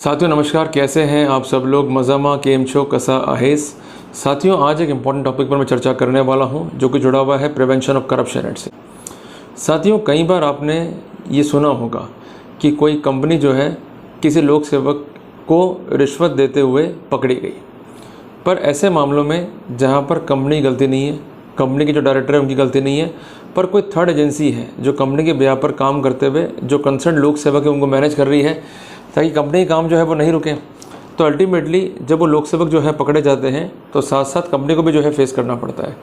साथियों नमस्कार, कैसे हैं आप सब लोग। मज़ामा केम छो कसा आहेस। साथियों आज एक इम्पॉर्टेंट टॉपिक पर मैं चर्चा करने वाला हूं जो कि जुड़ा हुआ है प्रिवेंशन ऑफ करप्शन एक्ट से। साथियों कई बार आपने ये सुना होगा कि कोई कंपनी जो है किसी लोक सेवक को रिश्वत देते हुए पकड़ी गई, पर ऐसे मामलों में जहां पर कंपनी की गलती नहीं है, कंपनी के जो डायरेक्टर है उनकी गलती नहीं है, पर कोई थर्ड एजेंसी है जो कंपनी के बिहाफ पर काम करते हुए जो कंसर्न लोक सेवक है उनको मैनेज कर रही है ताकि कंपनी का काम जो है वो नहीं रुके, तो अल्टीमेटली जब वो लोक सेवक जो है पकड़े जाते हैं तो साथ साथ कंपनी को भी जो है फेस करना पड़ता है।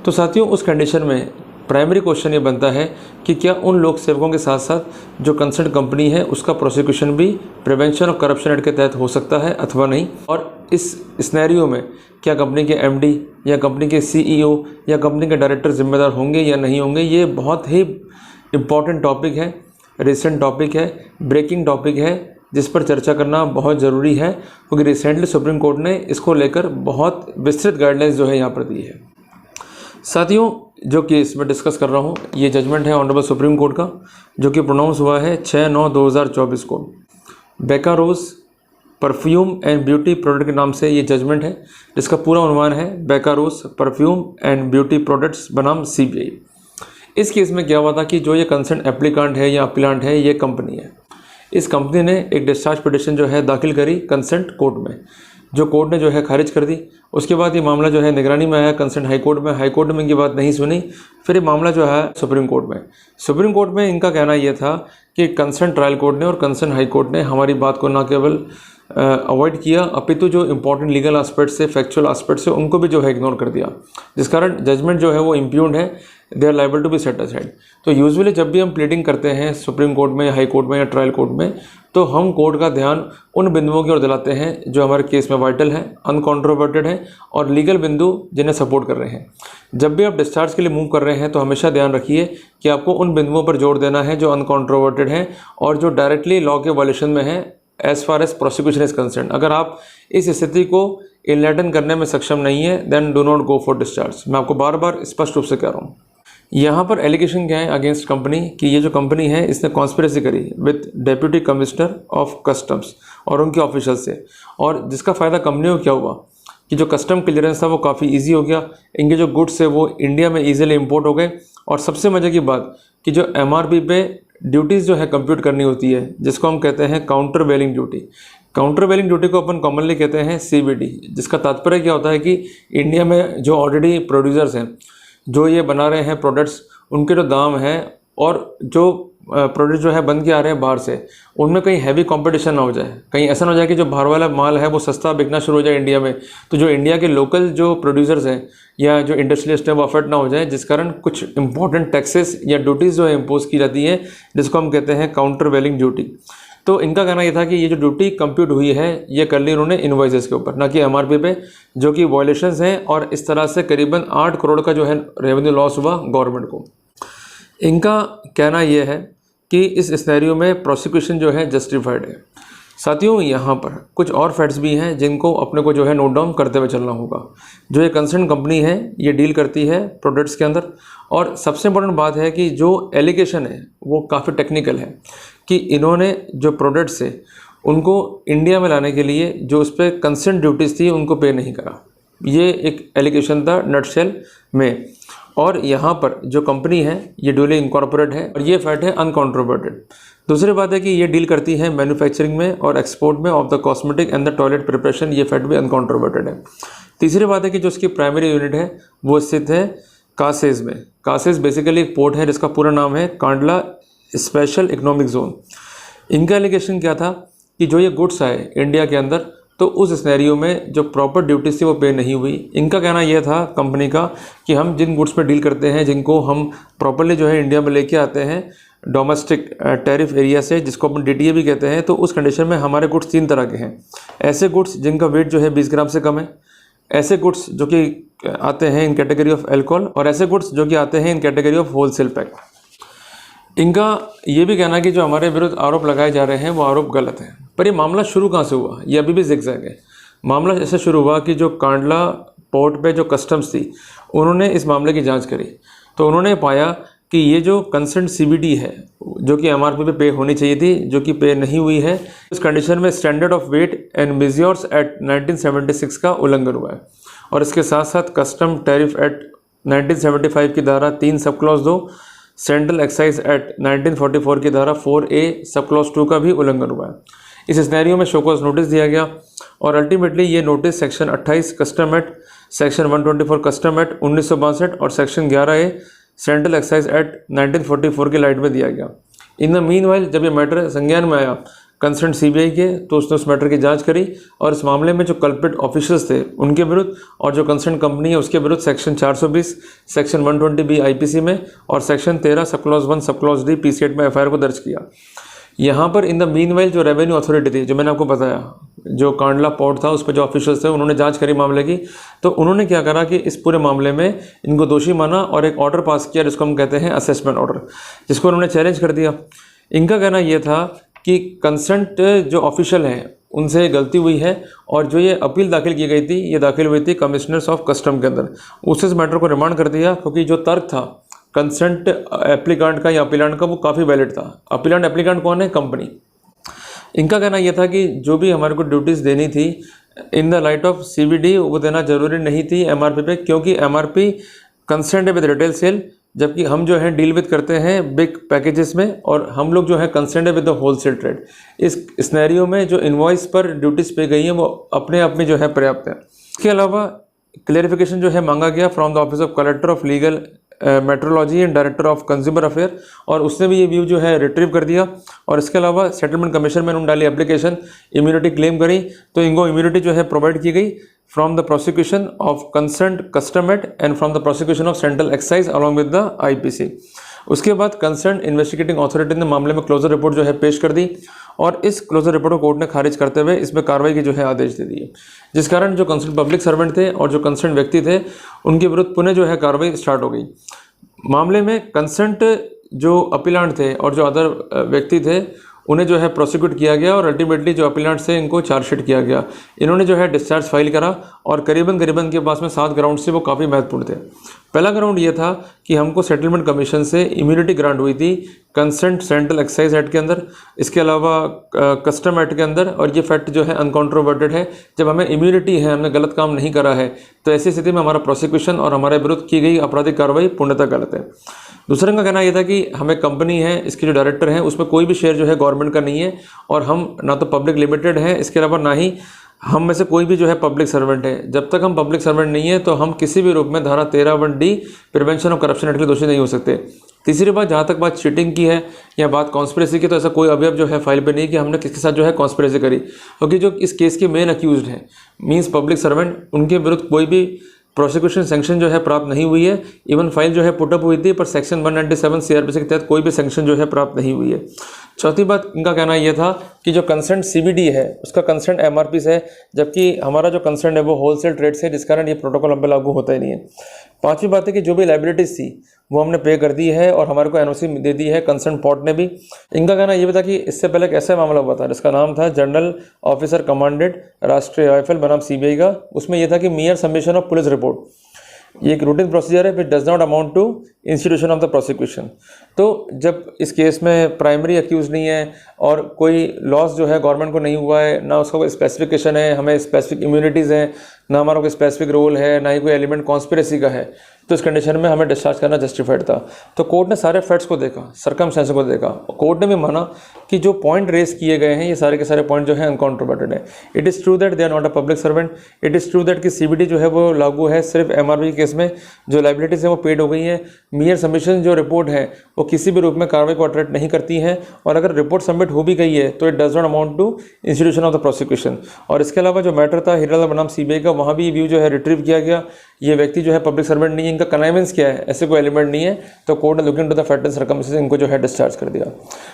तो साथियों उस कंडीशन में प्राइमरी क्वेश्चन ये बनता है कि क्या उन लोक सेवकों के साथ साथ जो कंसर्न कंपनी है उसका प्रोसिक्यूशन भी प्रिवेंशन ऑफ करप्शन एक्ट के तहत हो सकता है अथवा नहीं, और इस सिनेरियो में क्या कंपनी के एमडी या कंपनी के सीईओ या कंपनी के डायरेक्टर जिम्मेदार होंगे या नहीं होंगे। ये बहुत ही इम्पॉर्टेंट टॉपिक है, रिसेंट टॉपिक है, ब्रेकिंग टॉपिक है, जिस पर चर्चा करना बहुत ज़रूरी है क्योंकि रिसेंटली सुप्रीम कोर्ट ने इसको लेकर बहुत विस्तृत गाइडलाइंस जो है यहाँ पर दी है। साथियों जो कि इसमें डिस्कस कर रहा हूँ ये जजमेंट है ऑनरेबल सुप्रीम कोर्ट का, जो कि प्रोनाउंस हुआ है 6/9/2024 को। बेका रोज़ परफ्यूम एंड ब्यूटी प्रोडक्ट के नाम से ये जजमेंट है, जिसका पूरा उन्वान है बेका रोज़ परफ्यूम एंड ब्यूटी प्रोडक्ट्स बनाम CBI। इस केस में क्या हुआ था कि जो ये कंसर्न एप्लीकांट है या अपीलांट है ये कंपनी है। इस कंपनी ने एक डिस्चार्ज पिटिशन जो है दाखिल करी कंसेंट कोर्ट में, जो कोर्ट ने जो है खारिज कर दी। उसके बाद ये मामला जो है निगरानी में आया कंसेंट हाई कोर्ट में, हाई कोर्ट में इनकी बात नहीं सुनी, फिर ये मामला जो है सुप्रीम कोर्ट में। सुप्रीम कोर्ट में इनका कहना ये था कि कंसेंट ट्रायल कोर्ट ने और कंसेंट हाई कोर्ट ने हमारी बात को न केवल अवॉइड किया अपितु जो इंपॉर्टेंट लीगल एस्पेक्ट से, फैक्चुअल एस्पेक्ट से उनको भी जो है इग्नोर कर दिया, जिस कारण जजमेंट जो है वो इम्प्यूग्ड है, they are liable to be set aside. तो यूजुअली जब भी हम प्लीडिंग करते हैं सुप्रीम कोर्ट में, हाई कोर्ट में या ट्रायल कोर्ट में, तो हम कोर्ट का ध्यान उन बिंदुओं की ओर दिलाते हैं जो हमारे केस में वाइटल है, अनकॉन्ट्रोवर्टेड है और लीगल बिंदु जिन्हें सपोर्ट कर रहे हैं। जब भी आप डिस्चार्ज के लिए मूव कर रहे हैं तो हमेशा ध्यान रखिए कि आपको उन बिंदुओं पर जोर देना है जो अनकॉन्ट्रोवर्टेड हैं और जो डायरेक्टली लॉ के वायलेशन में है as far as prosecution is concern. अगर आप इस स्थिति को इनलाइटन करने में सक्षम नहीं है then do not go for discharge. मैं आपको बार बार स्पष्ट रूप से कह रहा हूँ। यहाँ पर एलिगेशन क्या है अगेंस्ट कंपनी कि ये जो कंपनी है इसने कॉन्स्पिरेसी करी with deputy commissioner of customs और उनके ऑफिशियल से, और जिसका फ़ायदा कंपनी को क्या हुआ कि जो कस्टम क्लियरेंस था वो काफ़ी इजी हो गया, इनके जो गुड्स है वो इंडिया में ईजिली इंपोर्ट हो गए, और सबसे मज़े की बात कि जो MRP पे ड्यूटीज़ जो है कंप्यूट करनी होती है जिसको हम कहते हैं काउंटर वेलिंग ड्यूटी। काउंटर वेलिंग ड्यूटी को अपन कॉमनली कहते हैं CVD, जिसका तात्पर्य क्या होता है कि इंडिया में जो ऑलरेडी प्रोड्यूसर्स हैं जो ये बना रहे हैं प्रोडक्ट्स, उनके जो दाम हैं और जो प्रोडक्ट जो है बन के आ रहे हैं बाहर से, उनमें कहीं हैवी कंपटीशन ना हो जाए, कहीं ऐसा ना हो जाए कि जो बाहर वाला माल है वो सस्ता बिकना शुरू हो जाए इंडिया में, तो जो इंडिया के लोकल जो प्रोड्यूसर्स हैं या जो इंडस्ट्रियलिस्ट हैं वो अफेक्ट ना हो जाए, जिस कारण कुछ इंपॉर्टेंट टैक्सेस या ड्यूटीज़ जो है इम्पोज की जाती है जिसको हम कहते हैं काउंटर वेलिंग ड्यूटी। तो इनका कहना ये था कि ये जो ड्यूटी कंप्यूट हुई है ये कर ली उन्होंने इनवॉइसेस के ऊपर, ना कि MRP पे, जो कि वायलेशंस हैं, और इस तरह से करीबन 8 करोड़ का जो है रेवेन्यू लॉस हुआ गवर्नमेंट को। इनका कहना यह है कि इस सिनेरियो में प्रोसिक्यूशन जो है जस्टिफाइड है। साथियों यहाँ पर कुछ और फैक्ट्स भी हैं जिनको अपने को जो है नोट डाउन करते हुए चलना होगा। जो ये कंसर्न कंपनी है ये डील करती है प्रोडक्ट्स के अंदर, और सबसे इम्पोर्टेंट बात है कि जो एलिगेशन है वो काफ़ी टेक्निकल है कि इन्होंने जो प्रोडक्ट्स है उनको इंडिया में लाने के लिए जो उस पर कंसर्न ड्यूटीज़ थी उनको पे नहीं करा। ये एक एलिगेशन था नटशेल में, और यहाँ पर जो कंपनी है ये ड्यूली इनकॉर्पोरेट है और ये फैक्ट है अनकॉन्ट्रोवर्टेड। दूसरी बात है कि ये डील करती है मैन्युफैक्चरिंग में और एक्सपोर्ट में of the cosmetic and the toilet preparation, ये फैक्ट भी अनकॉन्ट्रोवर्टेड है। तीसरी बात है कि जो इसकी प्राइमरी यूनिट है वो स्थित है कासेज में। कासेज बेसिकली एक पोर्ट है जिसका पूरा नाम है कांडला स्पेशल इकोनॉमिक जोन। इनका एलिगेशन क्या था कि जो ये गुड्स आए इंडिया के अंदर तो उस सिनेरियो में जो प्रॉपर ड्यूटीज थी वो पे नहीं हुई। इनका कहना यह था कंपनी का कि हम जिन गुड्स पे डील करते हैं जिनको हम प्रॉपरली जो है इंडिया में लेके आते हैं डोमेस्टिक टैरिफ एरिया से, जिसको अपन DTA भी कहते हैं, तो उस कंडीशन में हमारे गुड्स 3 तरह के हैं। ऐसे गुड्स जिनका वेट जो है 20 ग्राम से कम है, ऐसे गुड्स जो कि आते हैं इन कैटेगरी ऑफ एल्कोहल, और ऐसे गुड्स जो कि आते हैं इन कैटेगरी ऑफ होलसेल पैक। इनका ये भी कहना है कि जो हमारे विरुद्ध आरोप लगाए जा रहे हैं वो आरोप गलत है। पर ये मामला शुरू कहाँ से हुआ, ये अभी भी ज़िगज़ैग है। मामला ऐसे शुरू हुआ कि जो कांडला पोर्ट पे जो कस्टम्स थी उन्होंने इस मामले की जांच करी, तो उन्होंने पाया कि ये जो कंसर्न CBD है जो कि MRP पे होनी चाहिए थी, जो कि पे नहीं हुई है, इस कंडीशन में standard of weight and measures act 1976 का उल्लंघन हुआ है। और इसके साथ साथ कस्टम टैरिफ एक्ट 1975 की धारा 3 sub clause 2, central excise act 1944 की धारा 4A सब क्लॉज 2 का भी उल्लंघन हुआ है। इस सिनेरियो में शो कॉज नोटिस दिया गया और अल्टीमेटली ये notice section 28 custom act, section 124 custom act 1962 और section 11A central excise act 1944 की लाइट में दिया गया। इन द मीनवाइल जब ये मैटर संज्ञान में आया कंसर्न CBI के, तो उसने उस मैटर की जांच करी और इस मामले में जो कल्प्रिट ऑफिशियल्स थे उनके विरुद्ध और जो कंसर्न कंपनी है उसके विरुद्ध सेक्शन 420, सेक्शन 120B IPC में और section 13 sub clause 1 sub clause D PC act में FIR को दर्ज किया। यहाँ पर इन द मीनवाइल जो रेवेन्यू अथॉरिटी थी, जो मैंने आपको बताया, जो कांडला पोर्ट था उस पर जो ऑफिशियल्स थे उन्होंने जांच करी मामले की, तो उन्होंने क्या करा कि इस पूरे मामले में इनको दोषी माना और एक ऑर्डर पास किया जिसको हम कहते हैं असेसमेंट ऑर्डर, जिसको उन्होंने चैलेंज कर दिया। इनका कहना यह था कि कंसर्न्ड जो ऑफिशियल हैं उनसे गलती हुई है और जो ये अपील दाखिल की गई थी ये दाखिल हुई थी कमिश्नर्स ऑफ कस्टम के अंदर, उससे इस मैटर को रिमांड कर दिया क्योंकि जो तर्क था कंसर्न्ड एप्लीकांट का या अपीलांट का वो काफ़ी वैलिड था। अपीलांट एप्लीकांट कौन है? कंपनी। इनका कहना यह था कि जो भी हमारे को ड्यूटीज़ देनी थी in the light of CBD वो देना जरूरी नहीं थी MRP पे, क्योंकि MRP कंसर्न्ड है विद रिटेल सेल, जबकि हम जो है डील विद करते हैं बिग पैकेजेस में और हम लोग जो है कंसर्न्ड है विद द होलसेल ट्रेड। इस सिनेरियो में जो इनवॉइस पर ड्यूटीज़ पे गई हैं वो अपने आप में जो है पर्याप्त है। इसके अलावा क्लेरिफिकेशन जो है मांगा गया from the office of collector of legal metrology and director of consumer affair, और उसने भी ये व्यू जो है रिट्रीव कर दिया। और इसके अलावा सेटलमेंट कमीशन में उन्होंने डाली एप्लीकेशन, इम्यूनिटी क्लेम करी, तो इनको इम्यूनिटी जो है प्रोवाइड की गई from the prosecution of concerned custom act and from the prosecution of central excise along with the IPC। उसके बाद कंसर्न इन्वेस्टिगेटिंग अथॉरिटी ने मामले में क्लोजर रिपोर्ट जो है पेश कर दी और इस क्लोजर रिपोर्ट को कोर्ट ने खारिज करते हुए इसमें कार्रवाई की जो है आदेश दे दिए, जिस कारण जो कंसर्न पब्लिक सर्वेंट थे और जो कंसर्न व्यक्ति थे उनके विरुद्ध पुनः जो है कार्रवाई स्टार्ट हो गई। मामले में कंसर्न्ड जो अपीलांट थे और जो अदर व्यक्ति थे उन्हें जो है प्रोसिक्यूट किया गया और अल्टीमेटली जो अपीलांट से इनको चार्जशीट किया गया। इन्होंने जो है डिस्चार्ज फाइल करा और करीबन के पास में 7 ग्राउंड से वो काफ़ी महत्वपूर्ण थे। पहला ग्राउंड ये था कि हमको सेटलमेंट कमीशन से इम्यूनिटी ग्रांट हुई थी कंसर्न्ड सेंट्रल एक्साइज एक्ट के अंदर, इसके अलावा कस्टम एक्ट के अंदर, और ये फैक्ट जो है अनकॉन्ट्रोवर्टेड है। जब हमें इम्यूनिटी है, हमने गलत काम नहीं करा है, तो ऐसी स्थिति में हमारा प्रोसिक्यूशन और हमारे विरुद्ध की गई आपराधिक कार्रवाई पूर्णतः गलत है। दूसरे का कहना यह था कि हमें कंपनी है, इसके जो डायरेक्टर हैं उसमें कोई भी शेयर जो है गवर्नमेंट का नहीं है और हम ना तो पब्लिक लिमिटेड है, इसके अलावा ना ही हम में से कोई भी जो है पब्लिक सर्वेंट है। जब तक हम पब्लिक सर्वेंट नहीं है तो हम किसी भी रूप में धारा 13(1)D prevention of corruption act के दोषी नहीं हो सकते। तीसरी बात, जहाँ तक बात चीटिंग की है या बात कॉन्स्पिरेसी की, तो ऐसा कोई अवयव जो है फाइल पे नहीं कि हमने किसके साथ जो है कॉन्स्पिरेसी करी, क्योंकि जो इस केस के मेन अक्यूज्ड हैं मींस पब्लिक सर्वेंट, उनके विरुद्ध कोई भी प्रोसिक्यूशन सैंक्शन जो है प्राप्त नहीं हुई है। इवन फाइल जो है पुटअप हुई थी पर सेक्शन 197 CRPC के तहत कोई भी सैंक्शन जो है प्राप्त नहीं हुई है। चौथी बात, इनका कहना यह था कि जो कंसर्न CBD है उसका कंसर्न MRP से है, जबकि हमारा जो कंसर्न है वो होलसेल ट्रेड से, जिस कारण ये प्रोटोकॉल हम पे लागू होता ही नहीं है। पांचवी बात है कि जो भी लाइबिलिटीज थी वो हमने पे कर दी है और हमारे को NOC दे दी है कंसर्न पोर्ट ने भी। इनका कहना यह भी था कि इससे पहले एक ऐसा मामला हुआ था जिसका नाम था general officer commanded Rashtriya rifle बनाम CBI का। उसमें यह था कि mere submission of police report, ये एक रूटीन प्रोसीजर है which does not amount to institution of the prosecution. तो जब इस केस में प्राइमरी अक्यूज नहीं है और कोई लॉस जो है गवर्नमेंट को नहीं हुआ है, ना उसका कोई स्पेसिफिकेशन है, हमें स्पेसिफिक इम्यूनिटीज़ हैं, ना हमारा कोई स्पेसिफिक रोल है, ना ही कोई एलिमेंट कॉन्स्पिरेसी का है, तो इस कंडीशन में हमें डिस्चार्ज करना जस्टिफाइड था। तो कोर्ट ने सारे फैक्ट्स को देखा, सर्कमस्टेंसेस को देखा। कोर्ट ने भी माना कि जो पॉइंट रेस किए गए हैं ये सारे के सारे पॉइंट जो है अनकॉन्ट्रोवर्टेड है। It is true that they are not a public servant. It is true that कि CBD जो है वो लागू है सिर्फ MRP केस में। जो लाइबिलिटीज़ है वो पेड हो गई हैं। मियर सबमिशन जो रिपोर्ट है वो किसी भी रूप में कार्रवाई को अट्रैक्ट नहीं करती है, और अगर रिपोर्ट सबमिट हो भी गई है तो it does not amount to institution of the prosecution. और इसके अलावा जो मैटर था हीरालाल बनाम CBI का, वहाँ भी व्यू जो है रिट्रीव किया गया। ये व्यक्ति जो है पब्लिक सर्वेंट नहीं है, इनका कनाइवेंस क्या है, ऐसे कोई एलिमेंट नहीं है, तो कोर्ट ने looking to the fact and circumstances इनको जो है डिस्चार्ज कर दिया।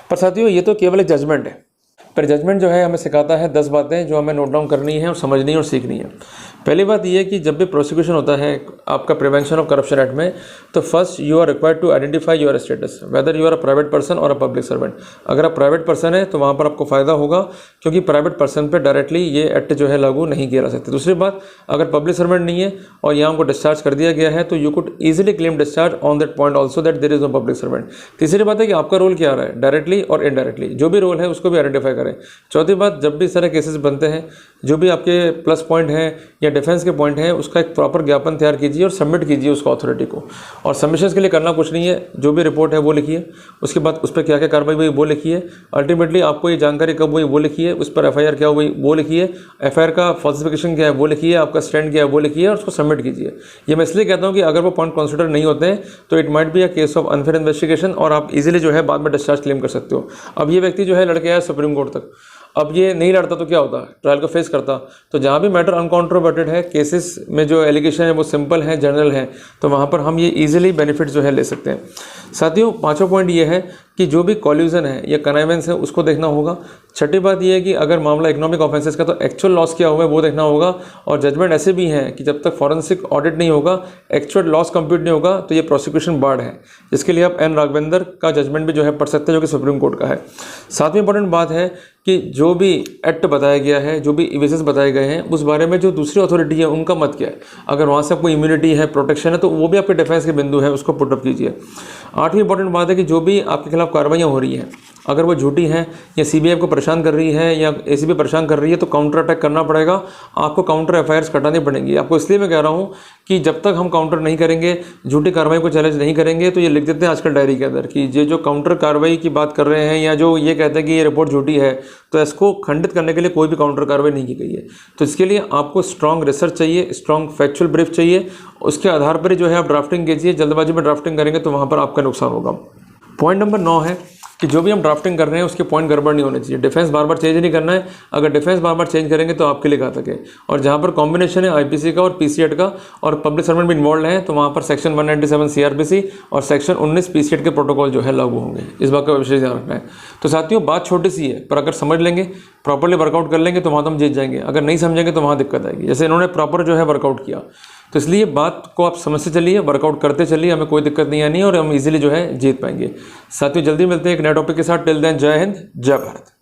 पर साथियों, ये तो केवल एक जजमेंट है। पर जजमेंट जो है हमें सिखाता है 10 बातें जो हमें नोट डाउन करनी है और समझनी है और सीखनी है। पहली बात यह है कि जब भी प्रोसिक्यूशन होता है आपका प्रिवेंशन ऑफ करप्शन एक्ट में, तो first you are required to identify your status, whether you are a private person और अ पब्लिक सर्वेंट। अगर आप प्राइवेट पर्सन है तो वहाँ पर आपको फ़ायदा होगा, क्योंकि प्राइवेट पर्सन पर डायरेक्टली ये एक्ट जो है लागू नहीं किया जा सकता। दूसरी बात, अगर पब्लिक सर्वेंट नहीं है और यहाँ को डिस्चार्ज कर दिया गया है तो you could easily claim discharge on that point also that there is no public servant. तीसरी बात है कि आपका रोल क्या रहा है, डायरेक्टली और इनडायरेक्टली, जो भी रोल है उसको भी आइडेंटिफाई करें। चौथी बात, जब भी इस तरह केसेस बनते हैं, जो भी आपके प्लस पॉइंट हैं या डिफेंस के पॉइंट हैं, उसका एक प्रॉपर ज्ञापन तैयार कीजिए और सबमिट कीजिए उसको अथॉरिटी को। और सबमिशंस के लिए करना कुछ नहीं है, जो भी रिपोर्ट है वो लिखिए, उसके बाद उस पर क्या क्या कार्रवाई हुई वो लिखिए, अल्टीमेटली आपको ये जानकारी कब हुई वो लिखिए, उस पर एफआईआर क्या हुई वो लिखिए, एफआईआर का फॉल्सिफिकेशन क्या है वो लिखिए, आपका स्टैंड क्या है वो लिखिए और उसको सबमिट कीजिए। ये मैं इसलिए कहता हूँ कि अगर वो पॉइंट कंसिडर नहीं होते हैं तो it might be a case of unfair investigation और आप इजीली जो है बाद में डिस्चार्ज क्लेम कर सकते हो। अब ये व्यक्ति जो है लड़के आया सुप्रीम कोर्ट तक, अब ये नहीं लड़ता तो क्या होता, ट्रायल को फेस करता। तो जहाँ भी मैटर अनकॉन्ट्रोवर्टेड है, केसेस में जो एलिगेशन है वो सिंपल है, जनरल है, तो वहाँ पर हम ये इजीली बेनिफिट जो है ले सकते हैं। साथियों, पांचवा पॉइंट ये है कि जो भी कॉल्यूजन है या कनाइवेंस है उसको देखना होगा। छठी बात ये है कि अगर मामला इकोनॉमिक ऑफेंसेस का तो एक्चुअल लॉस क्या हुआ है वो देखना होगा। और जजमेंट ऐसे भी हैं कि जब तक फॉरेंसिक ऑडिट नहीं होगा, एक्चुअल लॉस कंप्यूट नहीं होगा, तो ये प्रोसिक्यूशन बार्ड है, जिसके लिए आप एन राघवेंद्र का जजमेंट भी जो है पढ़ सकते हैं, जो कि सुप्रीम कोर्ट का है। सातवीं इंपॉर्टेंट बात है कि जो भी एक्ट बताया गया है, जो भी इवेसेस बताए गए हैं, उस बारे में जो दूसरी अथॉरिटी है उनका मत क्या है। अगर वहाँ से आपको इम्यूनिटी है, प्रोटेक्शन है, तो वो भी आपके डिफेंस के बिंदु है, उसको पुटअप कीजिए। आठवीं इंपॉर्टेंट बात है कि जो भी आपके खिलाफ कार्रवाइयाँ हो रही हैं, अगर वो झूठी हैं या सीबीआई को परेशान कर रही है या एसीबी परेशान कर रही है, तो काउंटर अटैक करना पड़ेगा, आपको काउंटर एफआईआर कटानी पड़ेंगी। आपको इसलिए मैं कह रहा हूँ कि जब तक हम काउंटर नहीं करेंगे, झूठी कार्रवाई को चैलेंज नहीं करेंगे, तो ये लिख देते हैं आजकल डायरी के अंदर कि ये जो काउंटर कार्रवाई की बात कर रहे हैं या जो ये कहते हैं कि ये रिपोर्ट झूठी है, तो इसको खंडित करने के लिए कोई भी काउंटर कार्रवाई नहीं की गई है। तो इसके लिए आपको स्ट्रॉन्ग रिसर्च चाहिए, स्ट्रॉन्ग फैक्चुअल ब्रीफ चाहिए, उसके आधार पर जो है आप ड्राफ्टिंग कीजिए। जल्दबाजी में ड्राफ्टिंग करेंगे तो वहाँ पर आपका नुकसान होगा। पॉइंट नंबर 9 है कि जो भी हम ड्राफ्टिंग कर रहे हैं उसके पॉइंट गड़बड़ नहीं होने चाहिए। डिफेंस बार बार चेंज नहीं करना है, अगर डिफेंस बार बार चेंज करेंगे तो आपके लिए घातक है। और जहाँ पर कॉम्बिनेशन है आईपीसी का और पीसीएट का और पब्लिक सर्वेंट भी इन्वॉल्व है, तो वहाँ पर सेक्शन 197 सीआरपीसी और सेक्शन 19 पीसीएट के प्रोटोकॉल जो है लागू होंगे। इस बात का विशेष ध्यान रखना है। तो साथियों, बात छोटी सी है, पर अगर समझ लेंगे, प्रॉपरली वर्कआउट कर लेंगे तो वहाँ तो हम जीत जाएंगे। अगर नहीं समझेंगे तो वहाँ दिक्कत आएगी। जैसे इन्होंने प्रॉपर जो है वर्कआउट किया, तो इसलिए बात को आप समझते चलिए, वर्कआउट करते चलिए, हमें कोई दिक्कत नहीं आनी और हम इजीली जो है जीत पाएंगे। साथियों, जल्दी मिलते हैं एक नए टॉपिक के साथ। टिल देन, जय हिंद, जय भारत।